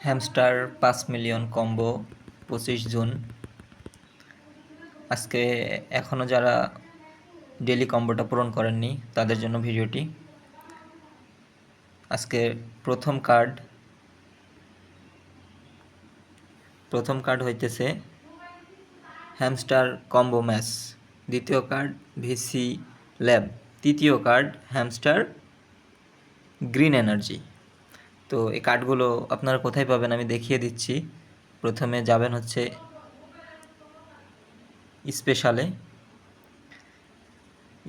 Hamster 5 million combo 25 June. আজকে এখনও যারা ডেলি কম্বোটা পূরণ করেননি তাদের জন্য ভিডিওটি। আজকে প্রথম কার্ড হইতেছে হ্যামস্টার কম্বো ম্যাচ, দ্বিতীয় কার্ড ভিসি ল্যাব, তৃতীয় কার্ড হ্যামস্টার গ্রিন এনার্জি। তো এই কার্ডগুলো আপনারা কোথায় পাবেন আমি দেখিয়ে দিচ্ছি। প্রথমে যাবেন হচ্ছে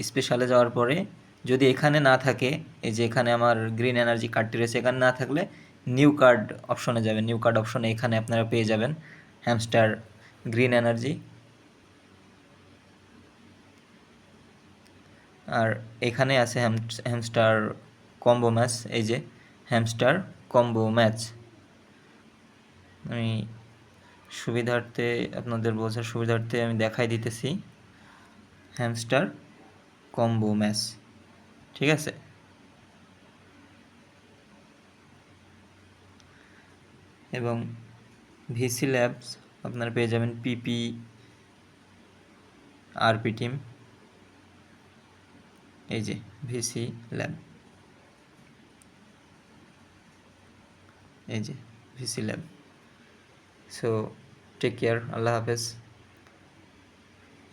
স্পেশালে যাওয়ার পরে যদি এখানে না থাকে, এই যে এখানে আমার গ্রিন এনার্জি কার্ডটি রয়েছে, এখানে না থাকলে নিউ কার্ড অপশনে যাবেন। নিউ কার্ড অপশনে এখানে আপনারা পেয়ে যাবেন হ্যামস্টার গ্রিন এনার্জি। আর এখানে আছে হ্যামস্টার কম্বো ম্যাচ, এই যে হ্যামস্টার কম্বো ম্যাচ। আমি সুবিধার্থে, আপনাদের বোঝার সুবিধার্থে আমি দেখাই দিতেছি হ্যামস্টার কম্বো ম্যাচ, ঠিক আছে। এবং ভিসি ল্যাবস আপনারা পেয়ে যাবেন পিপি আরপি টিম, এই যে ভিসি ল্যাব, এই যে VC lab. So take care, আল্লাহ হাফেজ,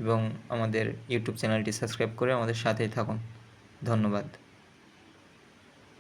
এবং আমাদের ইউটিউব চ্যানেলটি সাবস্ক্রাইব করে আমাদের সাথেই থাকুন। ধন্যবাদ।